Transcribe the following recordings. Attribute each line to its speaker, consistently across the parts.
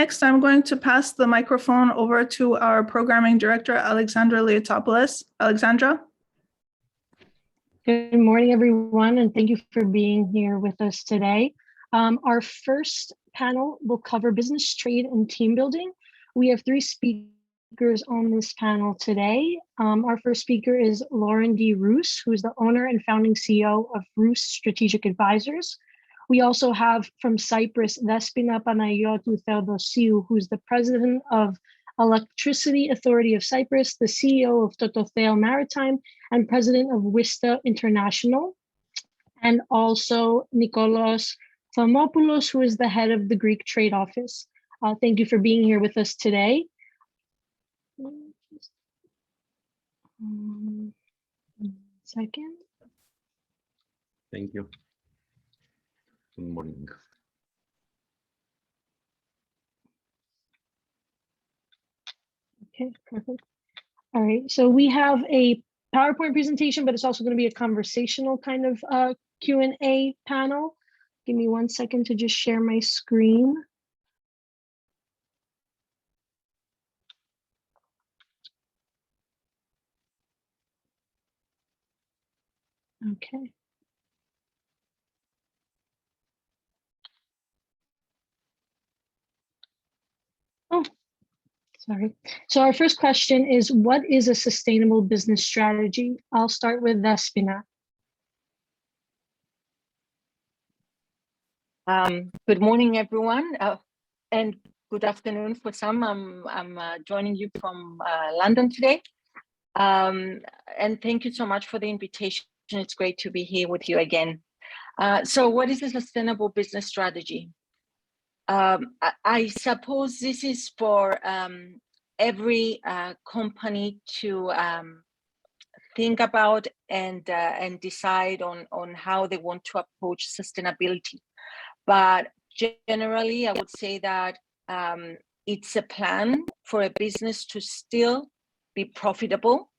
Speaker 1: Next, I'm going to pass the microphone over to our programming director, Alexandra Leotopoulos. Alexandra?
Speaker 2: Good morning, everyone, and thank you for being here with us today. Our first panel will cover business, trade, and team building. We have 3 speakers on this panel today. Our first speaker is Lauren D. Roos, who is the owner and founding CEO of Roos Strategic Advisors. We also have from Cyprus, Despina Panayotou Theodosiou, who's the president of Electricity Authority of Cyprus, the CEO of Tototheo Maritime, and president of Wista International. And also Nikolos Thamopoulos, who is the head of the Greek Trade Office. Thank you for being here with us today. Second.
Speaker 3: Thank you. Good morning.
Speaker 2: Okay, perfect. All right, so we have a PowerPoint presentation, but it's also going to be a conversational kind of Q&A panel. Give me 1 second to just share my screen. Okay. Oh, sorry. So our first question is, what is a sustainable business strategy? I'll start with Despina.
Speaker 4: Good morning, everyone, and good afternoon for some. I'm joining you from London today, and thank you so much for the invitation. It's great to be here with you again. So what is a sustainable business strategy? I suppose this is for every company to think about and decide on how they want to approach sustainability. But generally, I would say that it's a plan for a business to still be profitable,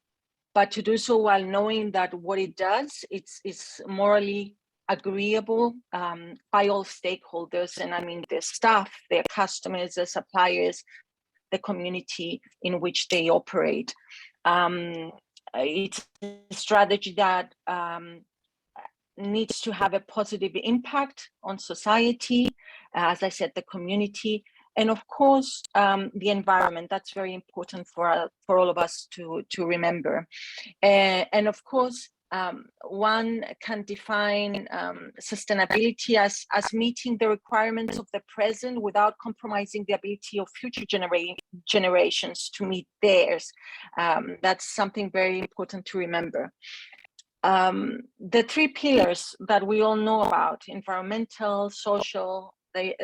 Speaker 4: but to do so while knowing that what it does, it's morally agreeable by all stakeholders. And I mean, their staff, their customers, their suppliers, the community in which they operate. It's a strategy that needs to have a positive impact on society, as I said, the community, and of course, the environment. That's very important for all of us to remember. And of course, one can define sustainability as meeting the requirements of the present without compromising the ability of future generations to meet theirs. That's something very important to remember. The 3 pillars that we all know about, environmental, social, the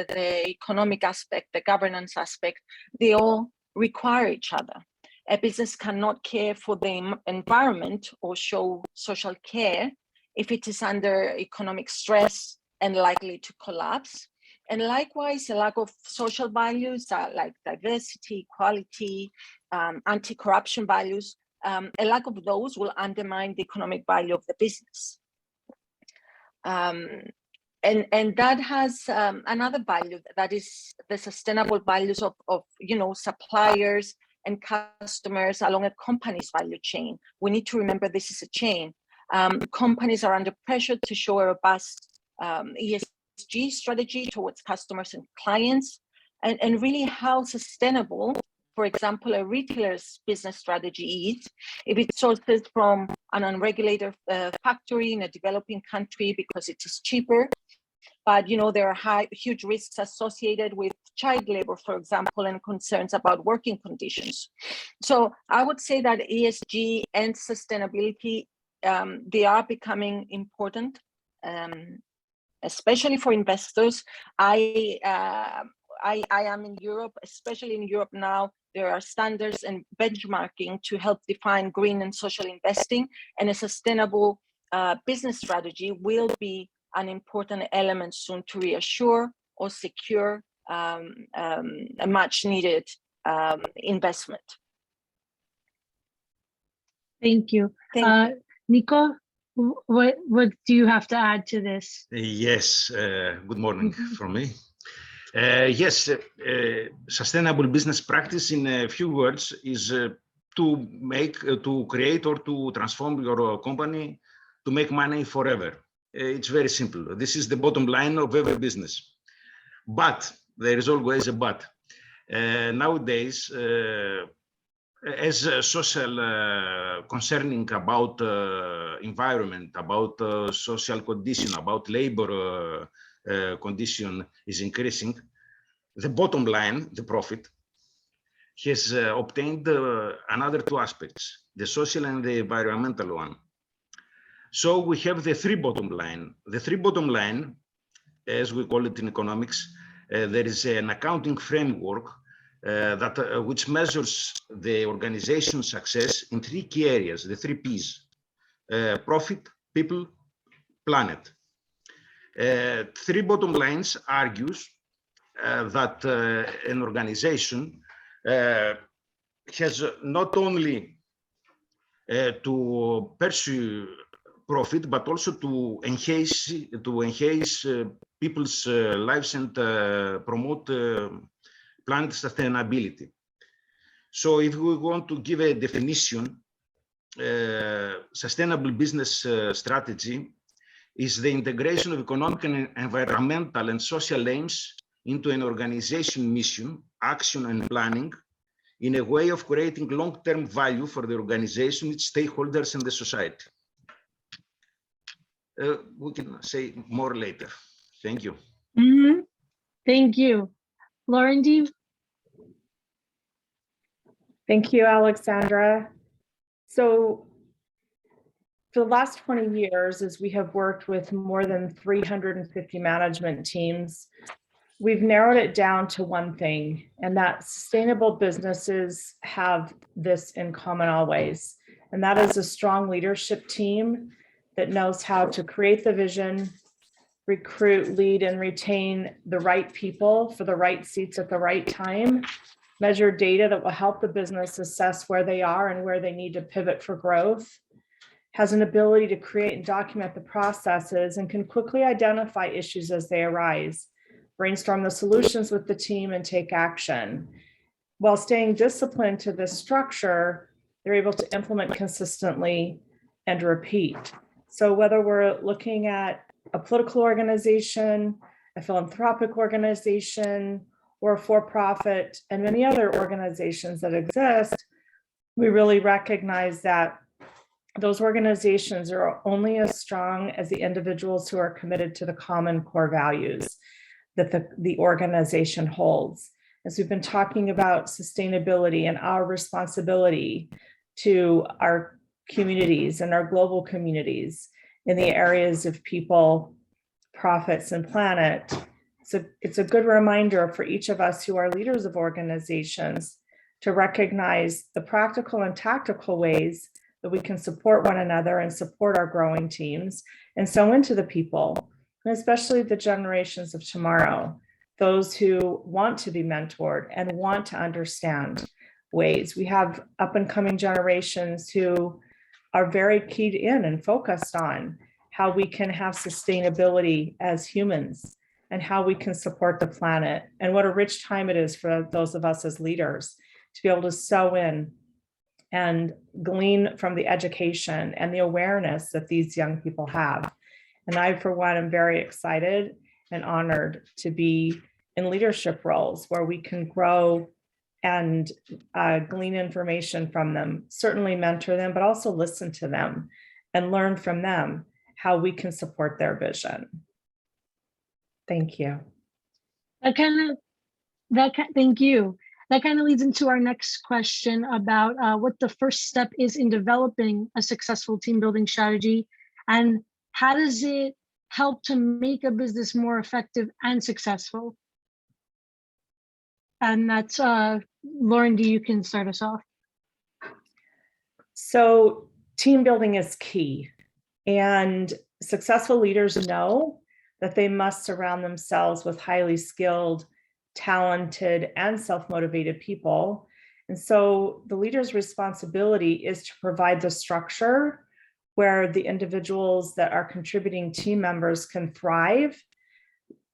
Speaker 4: economic aspect, the governance aspect, they all require each other. A business cannot care for the environment or show social care if it is under economic stress and likely to collapse. And likewise, a lack of social values like diversity, equality, anti-corruption values, a lack of those will undermine the economic value of the business. And that has another value, that is the sustainable values of suppliers and customers along a company's value chain. We need to remember this is a chain. Companies are under pressure to show a robust ESG strategy towards customers and clients, and really how sustainable, for example, a retailer's business strategy is if it sources from an unregulated factory in a developing country because it is cheaper. But there are huge risks associated with child labor, for example, and concerns about working conditions. So I would say that ESG and sustainability, they are becoming important, especially for investors. I am in Europe, especially in Europe now. There are standards and benchmarking to help define green and social investing, and a sustainable business strategy will be an important element soon to reassure or secure a much needed investment.
Speaker 2: Thank you. Nico, what do you have to add to this?
Speaker 3: Yes, good morning from me.
Speaker 5: Yes, sustainable business practice in a few words is to create or to transform your company to make money forever. It's very simple. This is the bottom line of every business. But there is always a but. Nowadays, as social concerning about environment, about social condition, about labor condition is increasing, the bottom line, the profit, has obtained another two aspects, the social and the environmental one. So we have the three bottom line. The three bottom line, as we call it in economics, there is an accounting framework which measures the organization's success in three key areas, the three P's, profit, people, planet. Three bottom lines argues that an organization has not only to pursue profit, but also to enhance people's lives and promote planet sustainability. So if we want to give a definition, sustainable business strategy is the integration of economic and environmental and social aims into an organization mission, action and planning in a way of creating long-term value for the organization, its stakeholders and the society. We can say more later. Thank you.
Speaker 2: Mm-hmm. Thank you. Lauren, do you?
Speaker 6: Thank you, Alexandra. So for the last 20 years, as we have worked with more than 350 management teams, we've narrowed it down to one thing, and that sustainable businesses have this in common always. And that is a strong leadership team that knows how to create the vision, recruit, lead, and retain the right people for the right seats at the right time, measure data that will help the business assess where they are and where they need to pivot for growth, has an ability to create and document the processes, and can quickly identify issues as they arise, brainstorm the solutions with the team, and take action. While staying disciplined to this structure, they're able to implement consistently and repeat. So whether we're looking at a political organization, a philanthropic organization, or a for-profit, and many other organizations that exist, we really recognize that those organizations are only as strong as the individuals who are committed to the common core values that the organization holds. As we've been talking about sustainability and our responsibility to our communities and our global communities in the areas of people, profits, and planet. So it's a good reminder for each of us who are leaders of organizations to recognize the practical and tactical ways that we can support one another and support our growing teams, and so into the people, and especially the generations of tomorrow, those who want to be mentored and want to understand ways. We have up and coming generations who are very keyed in and focused on how we can have sustainability as humans and how we can support the planet. And what a rich time it is for those of us as leaders to be able to sew in and glean from the education and the awareness that these young people have. And I, for one, am very excited and honored to be in leadership roles where we can grow and glean information from them, certainly mentor them, but also listen to them and learn from them how we can support their vision. Thank you.
Speaker 2: Thank you. That kind of leads into our next question about what the first step is in developing a successful team building strategy, and how does it help to make a business more effective and successful? And that's Lauren, you can start us off.
Speaker 6: So team building is key, and successful leaders know that they must surround themselves with highly skilled, talented, and self-motivated people. And so the leader's responsibility is to provide the structure where the individuals that are contributing team members can thrive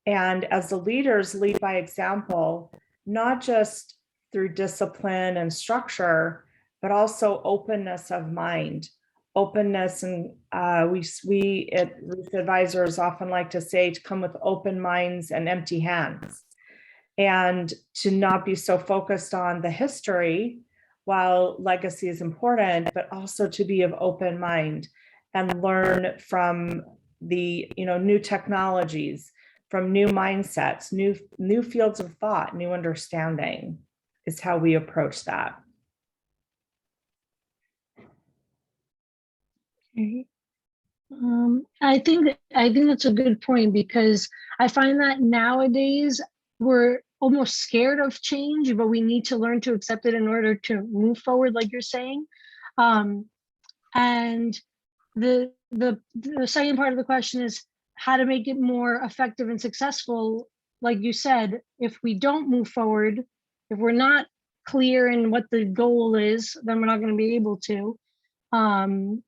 Speaker 6: And as the leaders lead by example, not just through discipline and structure, but also openness of mind, openness. And we at Ruth Advisors often like to say to come with open minds and empty hands, and to not be so focused on the history while legacy is important, but also to be of open mind and learn from the new technologies, from new mindsets, new fields of thought, new understanding is how we approach that.
Speaker 2: Okay. I think that's a good point, because I find that nowadays we're almost scared of change, but we need to learn to accept it in order to move forward, like you're saying. And the second part of the question is how to make it more effective and successful. Like you said, if we don't move forward, if we're not clear in what the goal is, then we're not going to be able to. And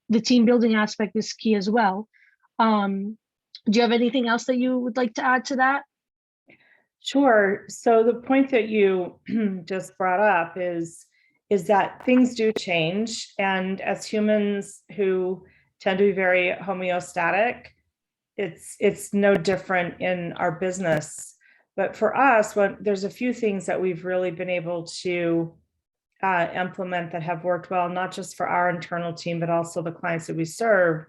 Speaker 2: the team building aspect is key as well. Do you have anything else that you would like to add to that?
Speaker 6: Sure. So the point that you just brought up is that things do change. And as humans who tend to be very homeostatic, it's no different in our business. But for us, there's a few things that we've really been able to implement that have worked well, not just for our internal team, but also the clients that we serve.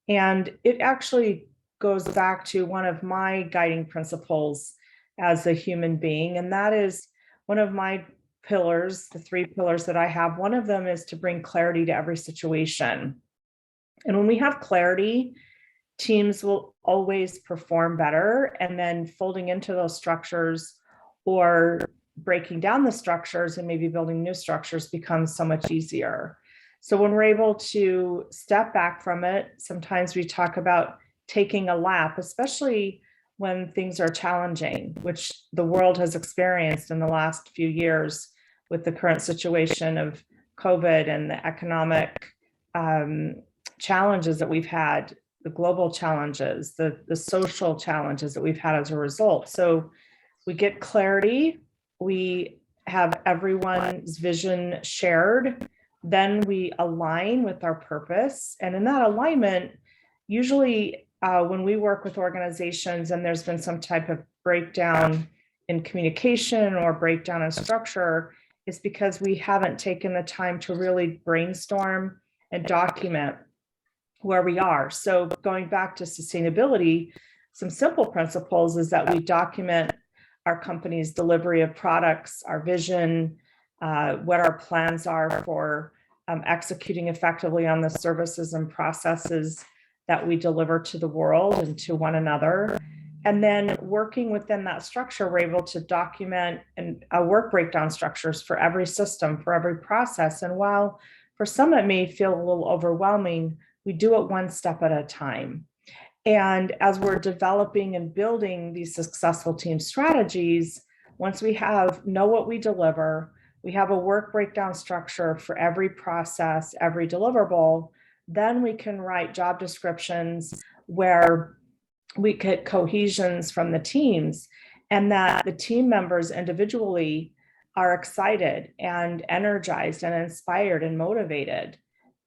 Speaker 6: And it actually goes back to one of my guiding principles as a human being. And that is one of my pillars, the 3 pillars that I have. One of them is to bring clarity to every situation. And when we have clarity, teams will always perform better. And then folding into those structures or breaking down the structures and maybe building new structures becomes so much easier. So when we're able to step back from it, sometimes we talk about taking a lap, especially when things are challenging, which the world has experienced in the last few years with the current situation of COVID and the economic challenges that we've had, the global challenges, the social challenges that we've had as a result. So we get clarity, we have everyone's vision shared, then we align with our purpose. And in that alignment, usually when we work with organizations and there's been some type of breakdown in communication or breakdown in structure, is because we haven't taken the time to really brainstorm and document where we are. So going back to sustainability, some simple principles is that we document our company's delivery of products, our vision, what our plans are for executing effectively on the services and processes that we deliver to the world and to one another. And then working within that structure, we're able to document and work breakdown structures for every system, for every process. And while for some it may feel a little overwhelming, we do it one step at a time. And as we're developing and building these successful team strategies, once we know what we deliver, we have a work breakdown structure for every process, every deliverable, then we can write job descriptions where we get cohesions from the teams, and that the team members individually are excited and energized and inspired and motivated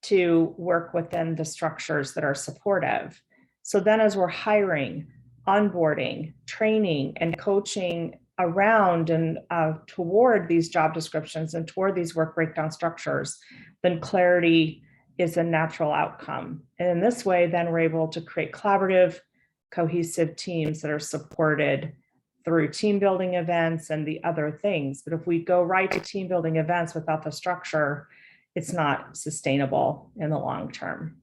Speaker 6: to work within the structures that are supportive. So then as we're hiring, onboarding, training, and coaching around and toward these job descriptions and toward these work breakdown structures, then clarity is a natural outcome. And in this way, then we're able to create collaborative, cohesive teams that are supported through team building events and the other things. But if we go right to team building events without the structure, it's not sustainable in the long term.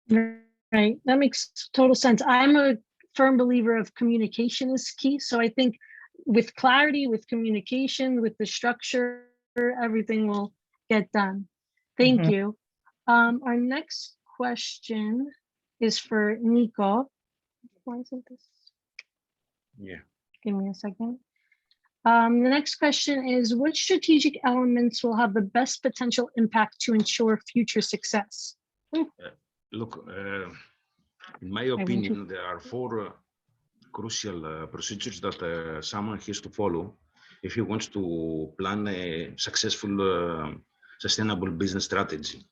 Speaker 2: Right, that makes total sense. I'm a firm believer of communication is key. So I think with clarity, with communication, with the structure, everything will get done. Thank you. Our next question is for Nico. Why isn't this?
Speaker 5: Yeah.
Speaker 2: Give me a second. The next question is, what strategic elements will have the best potential impact to ensure future success?
Speaker 5: Look, in my opinion, there are 4 crucial procedures that someone has to follow if he wants to plan a successful sustainable business strategy.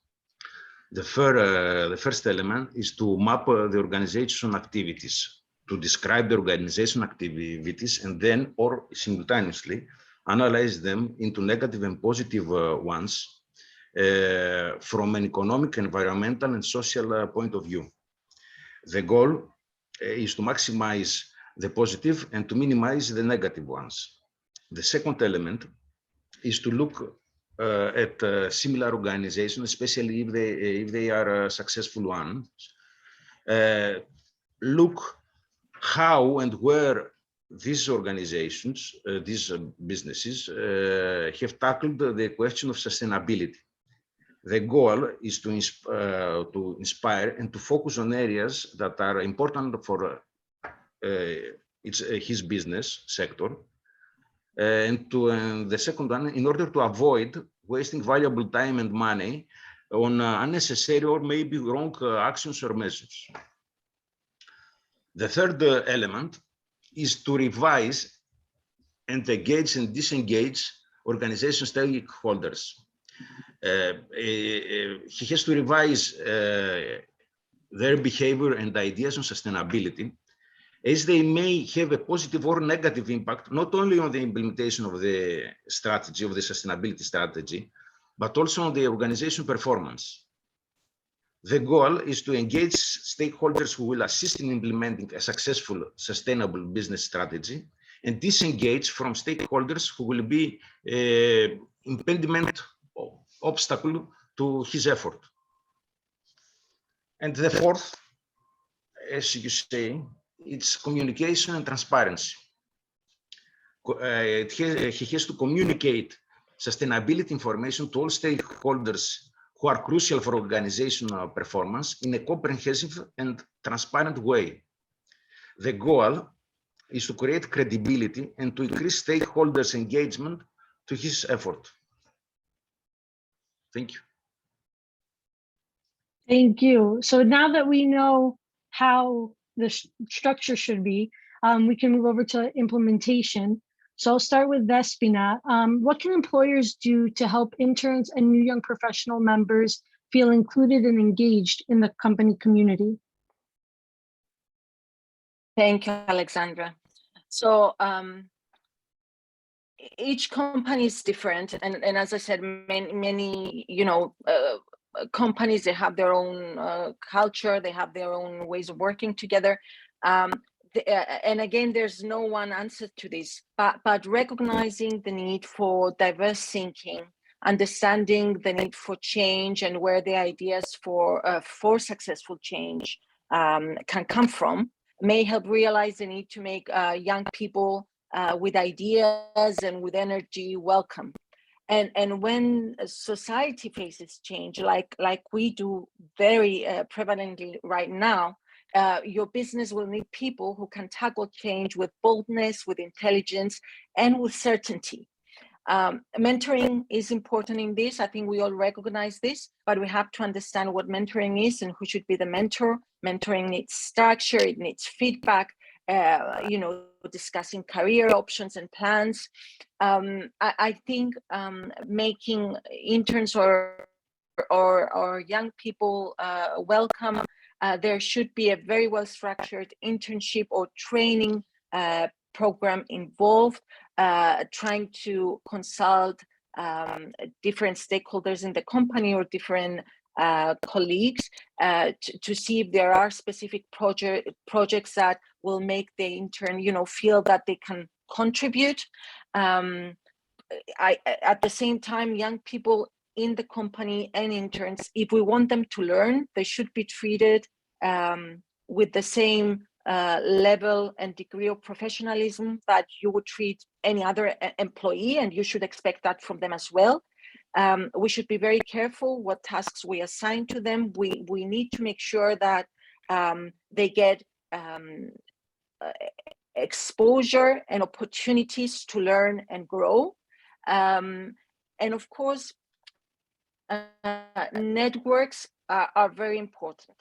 Speaker 5: The first element is to map the organization activities, to describe the organization activities, and then, or simultaneously, analyze them into negative and positive ones from an economic, environmental, and social point of view. The goal is to maximize the positive and to minimize the negative ones. The second element is to look at similar organizations, especially if they are successful ones. Look how and where these organizations, these businesses have tackled the question of sustainability. The goal is to inspire and to focus on areas that are important for his business sector. And the second one, in order to avoid wasting valuable time and money on unnecessary or maybe wrong actions or measures. The third element is to revise and engage and disengage organization stakeholders. He has to revise their behavior and ideas on sustainability, as they may have a positive or negative impact, not only on the implementation of the strategy, of the sustainability strategy, but also on the organization performance. The goal is to engage stakeholders who will assist in implementing a successful, sustainable business strategy, and disengage from stakeholders who will be impediment, obstacle to his effort. And the fourth, as you say, it's communication and transparency. He has to communicate sustainability information to all stakeholders who are crucial for organizational performance in a comprehensive and transparent way. The goal is to create credibility and to increase stakeholders' engagement to his effort. Thank you.
Speaker 2: Thank you. So now that we know how the structure should be, we can move over to implementation. So I'll start with Vespina. What can employers do to help interns and new young professional members feel included and engaged in the company community?
Speaker 4: Thank you, Alexandra. So each company is different, and as I said, many companies, they have their own culture, they have their own ways of working together. And again, there's no one answer to this, but recognizing the need for diverse thinking, understanding the need for change and where the ideas for successful change can come from, may help realize the need to make young people with ideas and with energy welcome. And when society faces change, like we do very prevalently right now, your business will need people who can tackle change with boldness, with intelligence, and with certainty. Mentoring is important in this. I think we all recognize this, but we have to understand what mentoring is and who should be the mentor. Mentoring needs structure, it needs feedback, discussing career options and plans. I think making interns or young people welcome, there should be a very well-structured internship or training program involved, trying to consult different stakeholders in the company or different colleagues to see if there are specific projects that will make the intern, feel that they can contribute. At the same time, young people in the company and interns, if we want them to learn, they should be treated with the same level and degree of professionalism that you would treat any other employee, and you should expect that from them as well. We should be very careful what tasks we assign to them. We need to make sure that they get exposure and opportunities to learn and grow. And of course, networks are very important.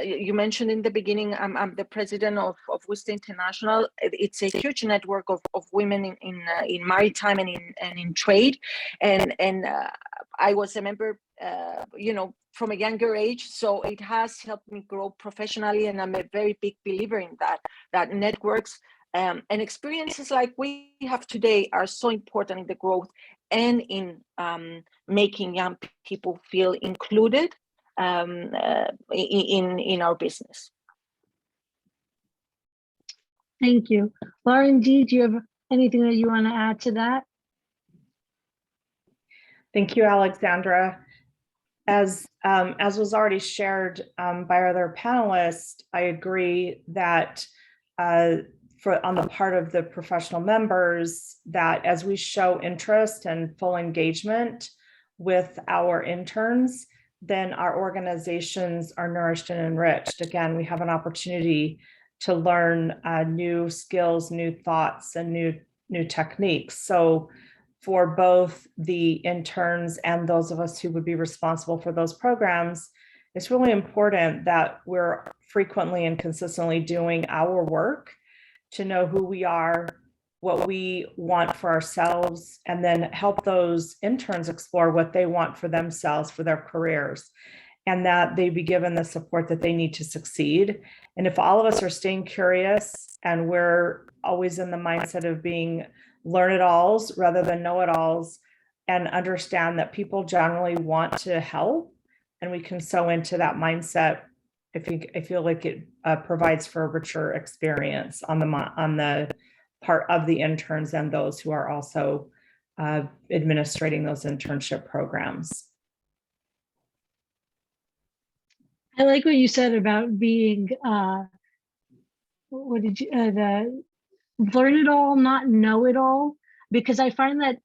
Speaker 4: You mentioned in the beginning, I'm the president of WISTA International. It's a huge network of women in maritime and in trade, and I was a member, from a younger age, so it has helped me grow professionally, and I'm a very big believer in that networks and experiences like we have today are so important in the growth and in making young people feel included in our business.
Speaker 2: Thank you. Lauren D., do you have anything that you want to add to that?
Speaker 6: Thank you, Alexandra. As was already shared by our other panelists, I agree that on the part of the professional members, that as we show interest and full engagement with our interns, then our organizations are nourished and enriched. Again, we have an opportunity to learn new skills, new thoughts, and new techniques. So for both the interns and those of us who would be responsible for those programs, it's really important that we're frequently and consistently doing our work to know who we are, what we want for ourselves, and then help those interns explore what they want for themselves, for their careers, and that they be given the support that they need to succeed. And if all of us are staying curious and we're always in the mindset of being learn-it-alls rather than know-it-alls, and understand that people generally want to help, and we can sow into that mindset, I feel like it provides for a richer experience on the part of the interns and those who are also administrating those internship programs.
Speaker 2: I like what you said about being, what did you, the learn it all, not know it all, because I find that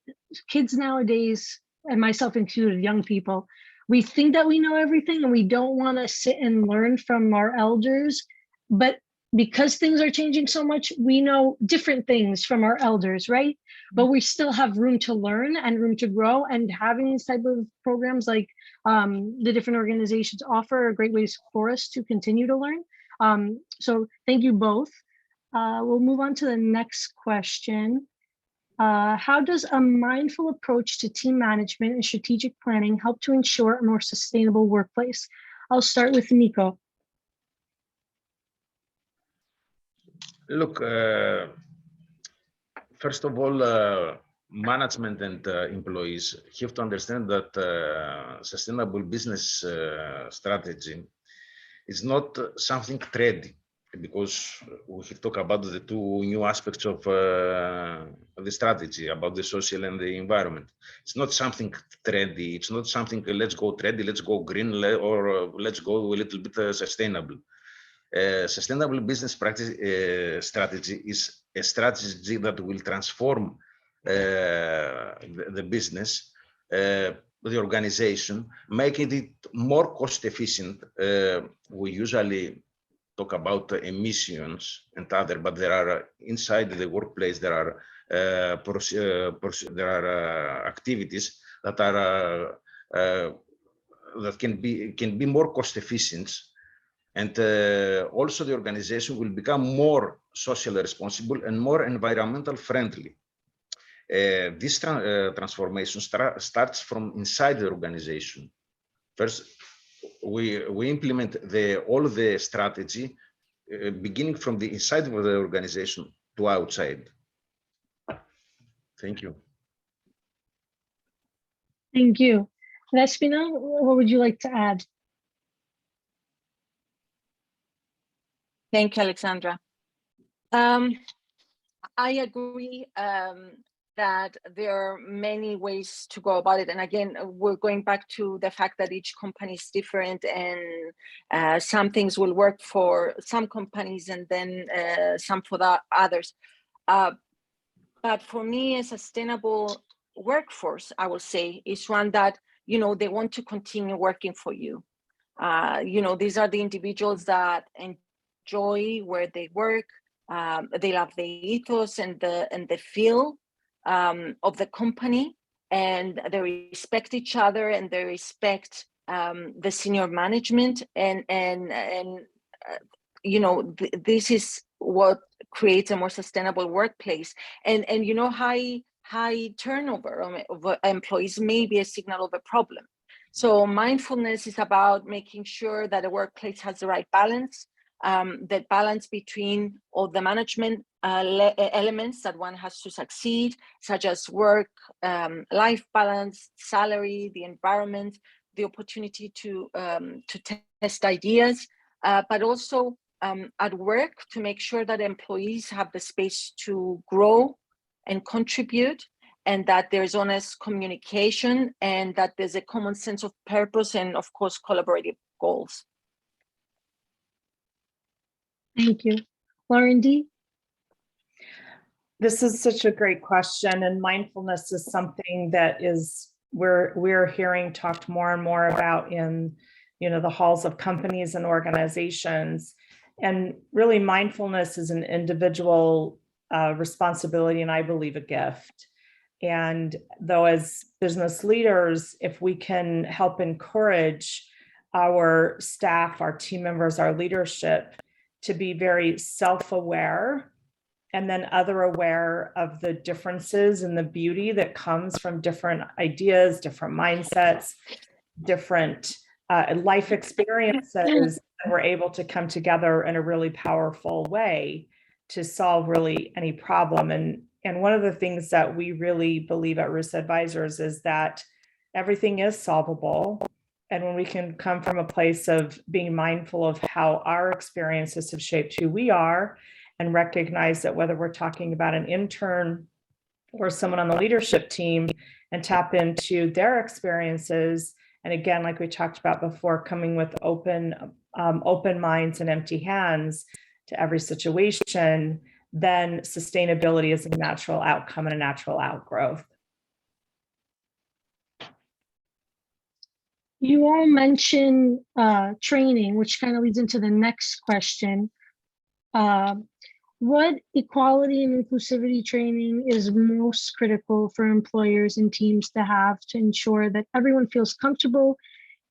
Speaker 2: kids nowadays, and myself included, young people, we think that we know everything and we don't want to sit and learn from our elders, but because things are changing so much, we know different things from our elders, right? But we still have room to learn and room to grow, and having these type of programs like the different organizations offer are great ways for us to continue to learn. So thank you both. We'll move on to the next question. How does a mindful approach to team management and strategic planning help to ensure a more sustainable workplace? I'll start with Nico.
Speaker 5: Look, first of all, management and employees have to understand that sustainable business strategy is not something trendy, because we have talked about the two new aspects of the strategy, about the social and the environment. It's not something trendy. It's not something, let's go trendy, let's go green, or let's go a little bit sustainable. Sustainable business practice strategy is a strategy that will transform the business, the organization, making it more cost efficient. We usually talk about emissions and other, but there are inside the workplace, there are activities that are that can be more cost efficient. And also the organization will become more socially responsible and more environmental friendly. This transformation starts from inside the organization. First, we implement all the strategy beginning from the inside of the organization to outside. Thank you.
Speaker 2: Thank you. Despina, what would you like to add?
Speaker 4: Thank you, Alexandra. I agree that there are many ways to go about it. And again, we're going back to the fact that each company is different, and some things will work for some companies and then some for the others. But for me, a sustainable workforce, I will say, is one that, they want to continue working for you. These are the individuals that enjoy where they work. They love the ethos and the feel of the company, and they respect each other, and they respect the senior management, and this is what creates a more sustainable workplace. And high turnover of employees may be a signal of a problem. So mindfulness is about making sure that a workplace has the right balance, that balance between all the management elements that one has to succeed, such as work, life balance, salary, the environment, the opportunity to test ideas, but also at work to make sure that employees have the space to grow and contribute, and that there's honest communication, and that there's a common sense of purpose, and of course, collaborative goals.
Speaker 2: Thank you. Lauren D.
Speaker 6: This is such a great question, and mindfulness is something that we're hearing talked more and more about in the halls of companies and organizations. And really, mindfulness is an individual responsibility, and I believe a gift. And though, as business leaders, if we can help encourage our staff, our team members, our leadership to be very self-aware, and then aware of the differences and the beauty that comes from different ideas, different mindsets, different life experiences, and we're able to come together in a really powerful way to solve really any problem. And one of the things that we really believe at Roost Advisors is that everything is solvable. And when we can come from a place of being mindful of how our experiences have shaped who we are, and recognize that whether we're talking about an intern or someone on the leadership team, and tap into their experiences. And again, like we talked about before, coming with open minds and empty hands to every situation, then sustainability is a natural outcome and a natural outgrowth.
Speaker 2: You all mentioned training, which kind of leads into the next question. What equality and inclusivity training is most critical for employers and teams to have to ensure that everyone feels comfortable,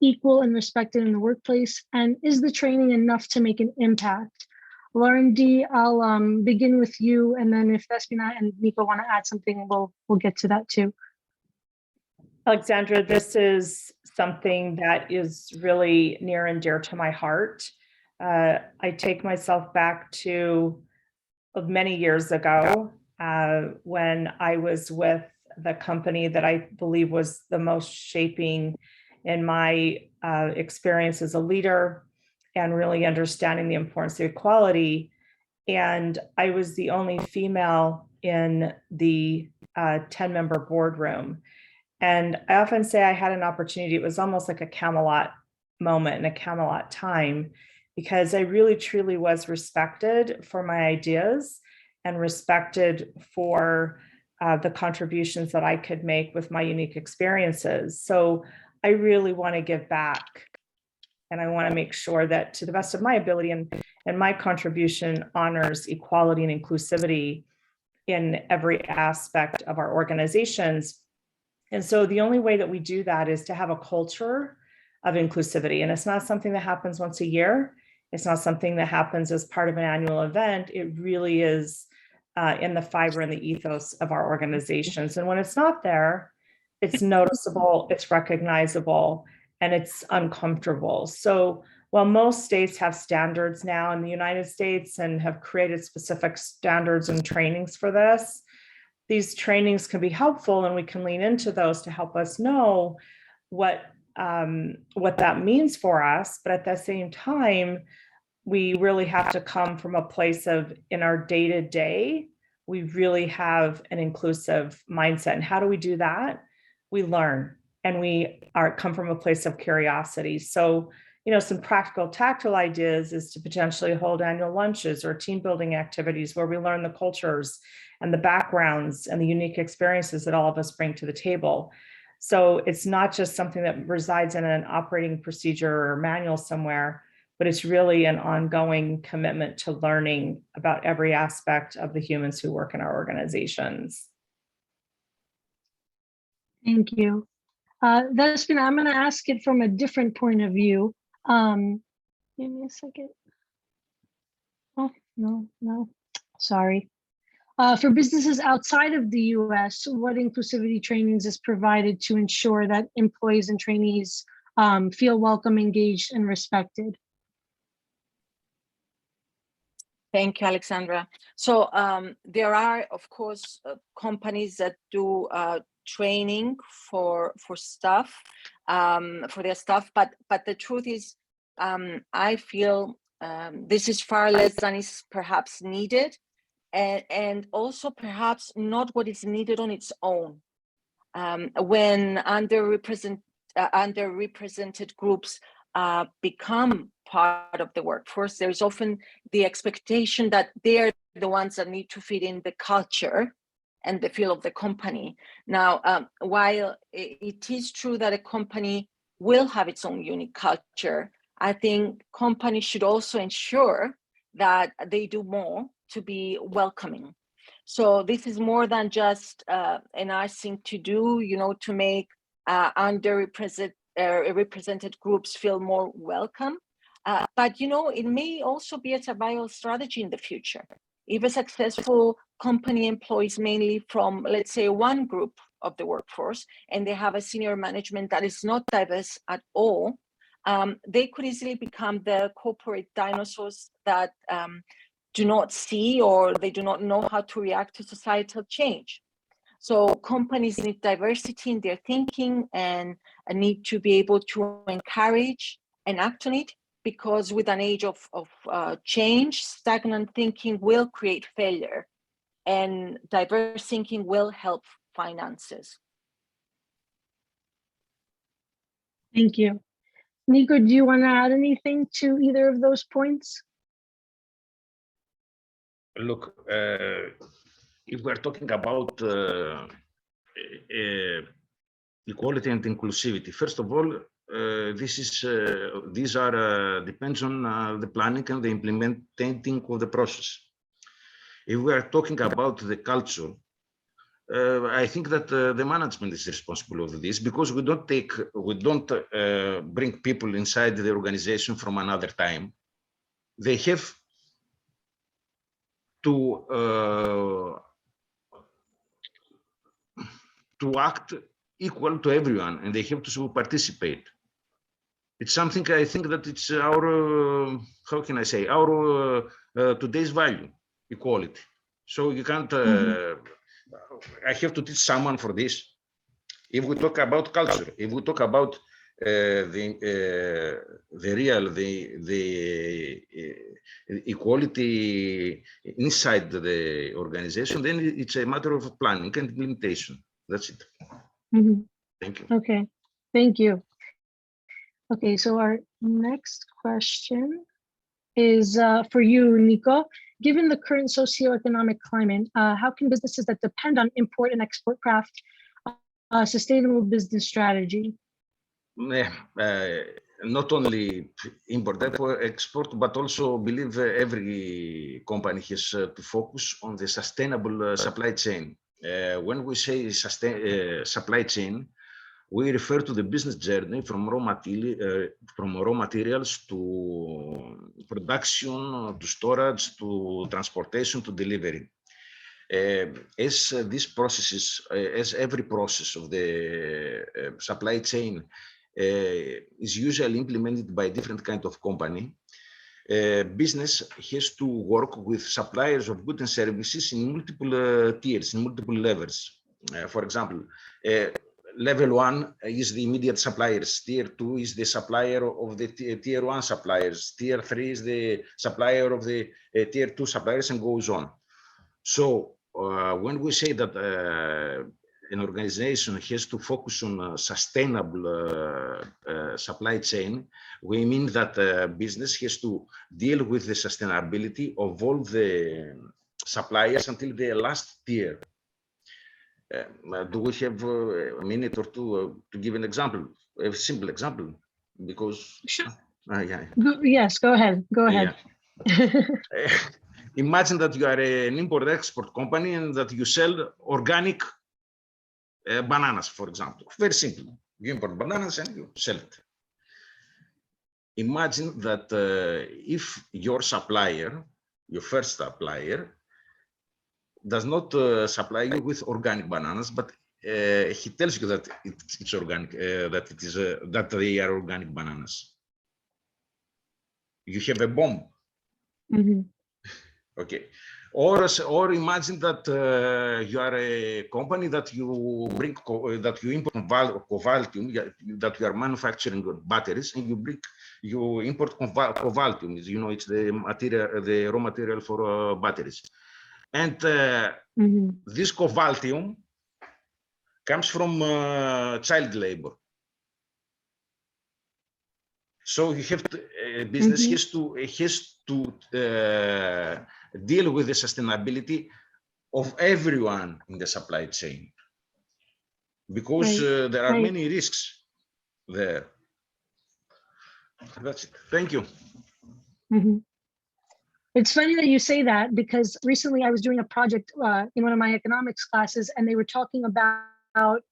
Speaker 2: equal, and respected in the workplace? And is the training enough to make an impact? Lauren D., I'll begin with you, and then if Despina and Nico want to add something, we'll get to that too.
Speaker 6: Alexandra, this is something that is really near and dear to my heart. I take myself back to many years ago when I was with the company that I believe was the most shaping in my experience as a leader, and really understanding the importance of equality. And I was the only female in the 10-member boardroom. And I often say I had an opportunity. It was almost like a Camelot moment and a Camelot time, because I really truly was respected for my ideas and respected for the contributions that I could make with my unique experiences. So I really want to give back. And I want to make sure that, to the best of my ability, and my contribution honors equality and inclusivity in every aspect of our organizations. And so the only way that we do that is to have a culture of inclusivity. And it's not something that happens once a year. It's not something that happens as part of an annual event. It really is in the fiber and the ethos of our organizations. And when it's not there, it's noticeable, it's recognizable, and it's uncomfortable. So while most states have standards now in the United States and have created specific standards and trainings for this, these trainings can be helpful, and we can lean into those to help us know what that means for us. But at the same time, we really have to come from a place of, in our day-to-day, we really have an inclusive mindset. And how do we do that? We learn, and we come from a place of curiosity. So, some practical, tactile ideas is to potentially hold annual lunches or team building activities where we learn the cultures and the backgrounds and the unique experiences that all of us bring to the table. So it's not just something that resides in an operating procedure or manual somewhere, but it's really an ongoing commitment to learning about every aspect of the humans who work in our organizations.
Speaker 2: Thank you. Despina, I'm going to ask it from a different point of view. Give me a second. Oh, no, sorry. For businesses outside of the US, what inclusivity trainings is provided to ensure that employees and trainees feel welcome, engaged, and respected?
Speaker 4: Thank you, Alexandra. So there are, of course, companies that do training for staff, for their staff, but the truth is, I feel this is far less than is perhaps needed, and also perhaps not what is needed on its own. When underrepresented groups become part of the workforce, there's often the expectation that they're the ones that need to fit in the culture and the feel of the company. Now, while it is true that a company will have its own unique culture, I think companies should also ensure that they do more to be welcoming. So this is more than just a nice thing to do, you know, to make represented groups feel more welcome. But, you know, it may also be a survival strategy in the future. If a successful company employs mainly from, let's say, one group of the workforce, and they have a senior management that is not diverse at all, they could easily become the corporate dinosaurs that do not see, or they do not know how to react to societal change. So companies need diversity in their thinking and need to be able to encourage and act on it, because with an age of change, stagnant thinking will create failure, and diverse thinking will help finances.
Speaker 2: Thank you. Nico, do you want to add anything to either of those points?
Speaker 5: Look, if we're talking about equality and inclusivity, first of all, these are depends on the planning and the implementing of the process. If we are talking about the culture, I think that the management is responsible of this, because we don't bring people inside the organization from another time. They have to act equal to everyone, and they have to participate. It's something, I think, that it's our, how can I say, our today's value, equality. So you can't, I have to teach someone for this. If we talk about culture, if we talk about the equality inside the organization, then it's a matter of planning and implementation. That's it. Thank you.
Speaker 2: Okay, thank you. Okay, so our next question is for you, Nico. Given the current socioeconomic climate, how can businesses that depend on import and export craft a sustainable business strategy?
Speaker 5: Not only import export, but also believe every company has to focus on the sustainable supply chain. When we say supply chain, we refer to the business journey from raw materials to production, to storage, to transportation, to delivery. As these processes, as every process of the supply chain is usually implemented by different kind of company, business has to work with suppliers of goods and services in multiple tiers, in multiple levels. For example, level 1 is the immediate suppliers. Tier 2 is the supplier of the tier 1 suppliers. Tier 3 is the supplier of the tier 2 suppliers, and goes on. So when we say that an organization has to focus on sustainable supply chain, we mean that business has to deal with the sustainability of all the suppliers until the last tier. Do we have a minute or two to give an example, a simple example? Because
Speaker 2: sure.
Speaker 5: Yeah.
Speaker 2: Yes, go ahead. Go ahead.
Speaker 5: Yeah. Imagine that you are an import-export company and that you sell organic bananas, for example. Very simple. You import bananas and you sell it. Imagine that if your supplier, your first supplier, does not supply you with organic bananas, but he tells you that it's organic, that they are organic bananas. You have a bomb.
Speaker 2: Mm-hmm.
Speaker 5: Okay. Or imagine that you are a company that you bring that you import covaltium, that you are manufacturing batteries, and you import covaltium. You know, it's the material, the raw material for batteries, and this covaltium comes from child labor. So you have to, business has to deal with the sustainability of everyone in the supply chain, because there are many risks there. That's it. Thank you.
Speaker 2: It's funny that you say that, because recently I was doing a project in one of my economics classes, and they were talking about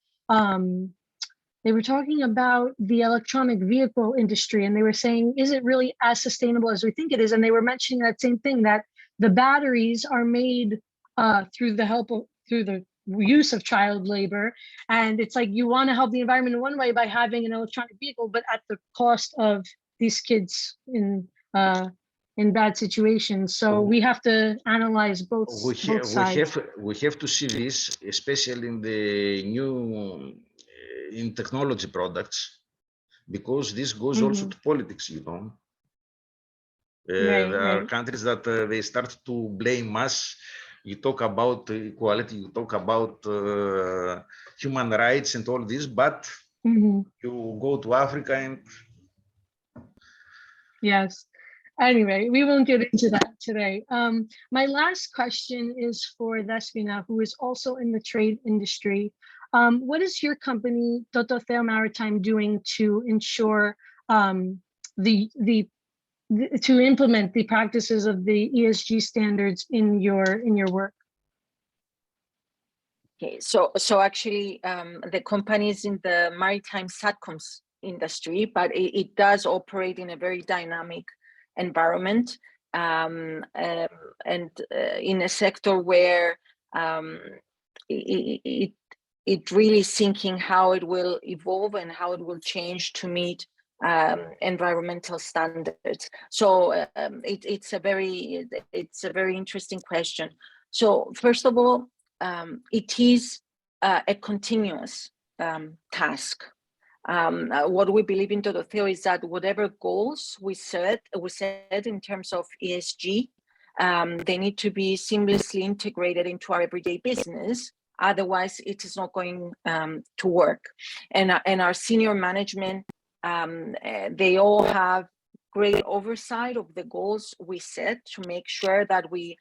Speaker 2: the electronic vehicle industry, and they were saying, is it really as sustainable as we think it is? And they were mentioning that same thing, that the batteries are made through the use of child labor. And it's like, you want to help the environment in one way by having an electronic vehicle, but at the cost of these kids in bad situations. So we have to analyze both sides.
Speaker 5: We have to see this, especially in the new in technology products, because this goes also to politics, you know. There are countries that they start to blame us. You talk about equality, you talk about human rights and all this, but you go to Africa and...
Speaker 2: Yes. Anyway, we won't get into that today. My last question is for Despina, who is also in the trade industry. What is your company, Tototeo Maritime, doing to ensure to implement the practices of the ESG standards in your work?
Speaker 4: Okay, so actually, the company is in the maritime SATCOMs industry, but it does operate in a very dynamic environment, and in a sector where it really is thinking how it will evolve and how it will change to meet environmental standards. So it's a very interesting question. So first of all, it is a continuous task. What we believe in Tototeo is that whatever goals we set in terms of ESG, they need to be seamlessly integrated into our everyday business. Otherwise, it is not going to work. And our senior management, they all have great oversight of the goals we set to make sure that we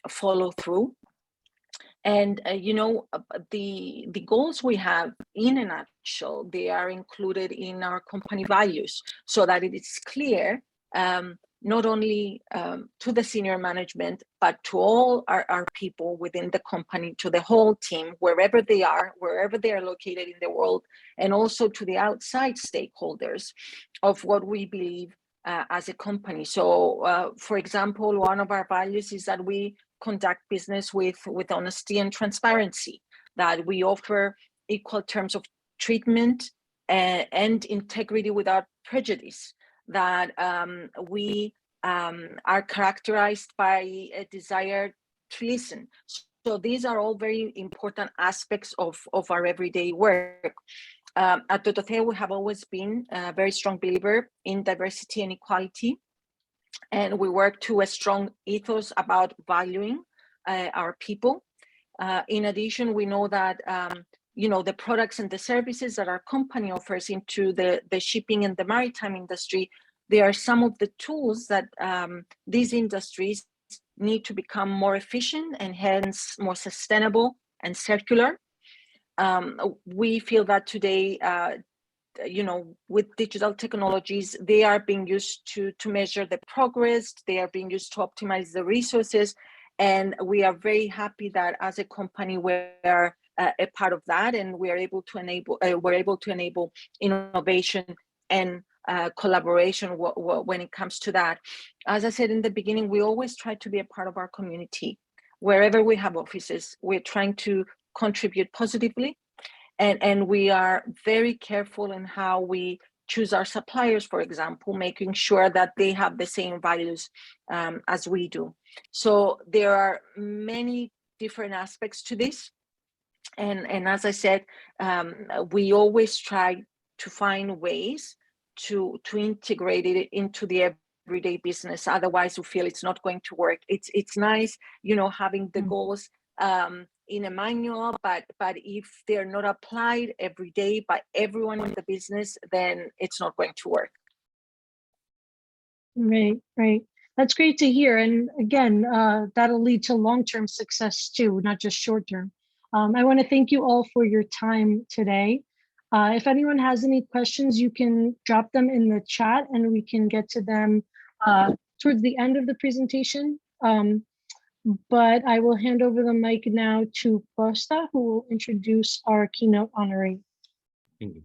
Speaker 4: follow through. And you know, the goals we have, in a nutshell, they are included in our company values, so that it is clear, not only to the senior management, but to all our people within the company, to the whole team, wherever they are located in the world, and also to the outside stakeholders, of what we believe as a company. So, for example, one of our values is that we conduct business with honesty and transparency, that we offer equal terms of treatment and integrity without prejudice, that we are characterized by a desire to listen. So these are all very important aspects of our everyday work. At Tototeo, we have always been a very strong believer in diversity and equality, and we work to a strong ethos about valuing our people. In addition, we know that you know, the products and the services that our company offers into the shipping and the maritime industry, they are some of the tools that these industries need to become more efficient and hence more sustainable and circular. We feel that today, you know, with digital technologies, they are being used to measure the progress, they are being used to optimize the resources, and we are very happy that as a company we are a part of that, and we're able to enable innovation and collaboration when it comes to that. As I said in the beginning, we always try to be a part of our community. Wherever we have offices, we're trying to contribute positively, and we are very careful in how we choose our suppliers, for example, making sure that they have the same values as we do. So there are many different aspects to this. And as I said, we always try to find ways to integrate it into the everyday business. Otherwise, we feel it's not going to work. It's nice, having the goals in a manual, but if they're not applied every day by everyone in the business, then it's not going to work.
Speaker 2: Right. That's great to hear. And again, that'll lead to long-term success too, not just short-term. I want to thank you all for your time today. If anyone has any questions, you can drop them in the chat and we can get to them towards the end of the presentation. But I will hand over the mic now to Costa, who will introduce our keynote honoree.
Speaker 3: Thank you.